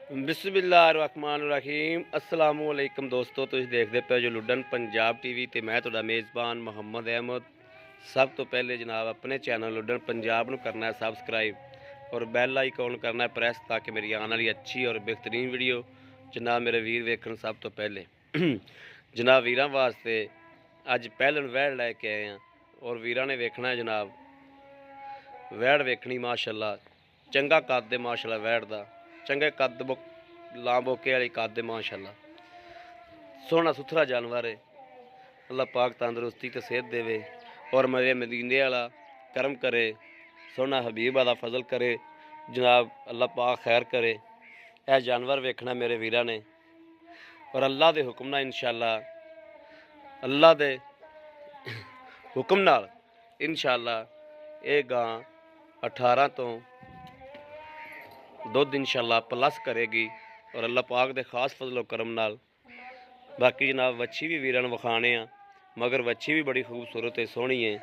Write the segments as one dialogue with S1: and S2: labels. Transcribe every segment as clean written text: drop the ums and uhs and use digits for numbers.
S1: बिस्मिल्लाहिर्रहमानिर्रहीम अस्सलाम वालेकुम दोस्तों, तुसीं देखदे पे जो लुडन पंजाब टीवी ते मैं तुहाडा मेज़बान मुहम्मद अहमद। सब तो पहले जनाब अपने चैनल लुडन पंजाब नूं करना है सबसक्राइब और बैल आइकॉन करना है प्रेस ताकि मेरी आने वाली अच्छी और बेहतरीन वीडियो जनाब मेरे वीर वेखण। सब तो पहले जनाब वीरां वास्ते अज पहलन वैड़ लैके आए हैं और वीरां ने वेखना है जनाब वैड़ वेखनी माशाअल्लाह चंगा कद दे माशाअल्लाह वैड़ दा चंगे कद लां बोके वाली कद दे माशाअल्लाह सोहना सुथरा जानवर है। अल्लाह पाक तंदुरुस्ती ते सेहत देवे और मेरे मदीने वाला करम करे, सोहना हबीब वाला फजल करे जनाब। अल्लाह पाक खैर करे। यह जानवर वेखना मेरे वीरां ने और अल्लाह दे हुक्म नाल इंशाअल्लाह अल्लाह दे हुक्म नाल इंशाअल्लाह ये गां 18 तो दुध इंशाअल्लाह प्लस करेगी और अल्लाह पाक दे खास फजलो करम नाल। बाकी जनाब वच्छी भी वीरां नूं विखाने आ, मगर वच्छी भी बड़ी खूबसूरत है सोहनी है।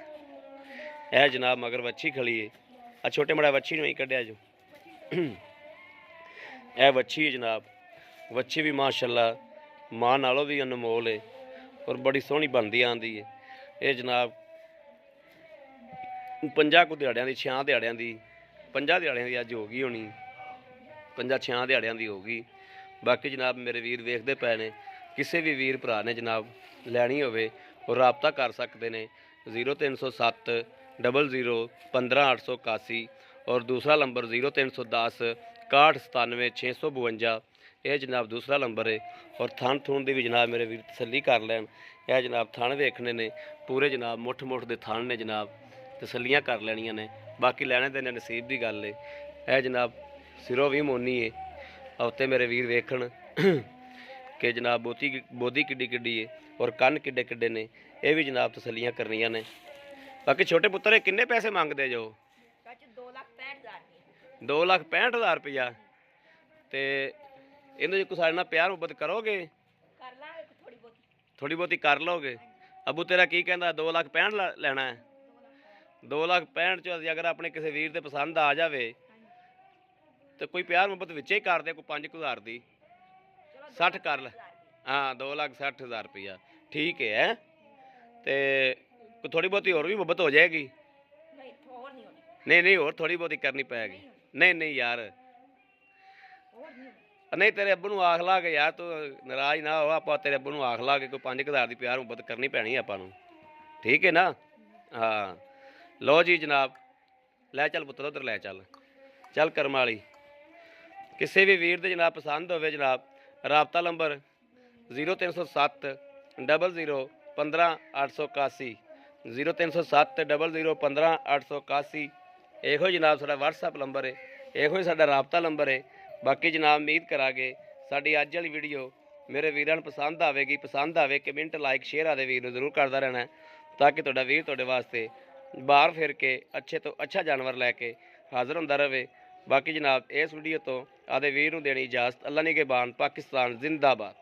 S1: यह जनाब मगर वच्छी खड़ी है। आ छोटे बड़ा वच्छी नहीं कढ़िया जो यह वच्छी है जनाब। वच्छी भी माशाअल्लाह मां नालों भी अनमोल है और बड़ी सोहनी बनती आंदी है। ये जनाब 50 कुछ दिहाड़ियां दी 6 दिहाड़ियां दी 50 दिहाड़ियां दी अज हो गई होनी, 5-6 दिहाड़ियां दी होगी। बाकी जनाब मेरे वीर वेखते पे ने, किसी भी वीर भरा ने जनाब लैनी होवे और रबता कर सकते हैं 0307 00 15 881 और दूसरा नंबर 0310 61 97 652। यह जनाब दूसरा नंबर है। और थन थुन की भी जनाब मेरे वीर तसली कर लैन। यह जनाब थन वेखने ने पूरे जनाब मुठ मुठ के थन ने जनाब तसलियाँ कर लैनिया ने। बाकी लैने देने नसीब की गल है। यह जनाब सिरों भी मोनी है उत्ते मेरे वीर वेखण कि जनाब बोधी किड्डी किड्डी है और कन्न किड्डे किड्डे ने। यह भी जनाब तसलियाँ करनियां ने। बाकी छोटे पुत्र किन्ने पैसे मंगते जो? 2,65,000 रुपया। तो इन्हें जो साढ़े नाल प्यार मुहब्बत करोगे? थोड़ी बहुती कर लोगे? अबू तेरा की कहता 2,65,000 लेना है? 2,65,000 चो अगर अपने किसी वीर दे पसंद आ जाए तो कोई प्यार मुहब्बत विच ही कर दे, कोई 5,000 दी 60 कर ले। हाँ 2,60,000 रुपया ठीक है। तो थोड़ी बहुती और भी मुहब्बत हो जाएगी? नहीं नहीं और थोड़ी बहुती करनी पैगी। नहीं नहीं यार नहीं, तेरे अब्बू नूं आख ला के यार, तू नाराज ना हो, आप तेरे अब्बू नूं आख ला के कोई 5,000 की प्यार मुहब्बत करनी पैनी है आपां नूं, ठीक है ना? हाँ लो जी जनाब लै चल पुत्र उधर लै चल चल करम वाली। किसी भी वीर दे जनाब पसंद होवे जनाब राबता नंबर 0307 00 15 881 0307 00 15 881। ਇਹੋ जनाब साडा WhatsApp नंबर है, ਇਹੋ साडा राबता नंबर है। बाकी जनाब उम्मीद करा साडी अज वाली वीडियो मेरे वीरां नूं पसंद आवेगी। पसंद आवे कमेंट लाइक शेयर आदे वीर नूं जरूर करता रहना है ताकि तुहाडा वीर तुहाडे वास्ते बाहर फिर के अच्छे तो अच्छा जानवर लैके हाज़र होंदा रहे। बाकी जनाब इस वीडियो तो आदे वीर नूं देनी इजाज़त। अल्लाह निगहबान। पाकिस्तान जिंदाबाद।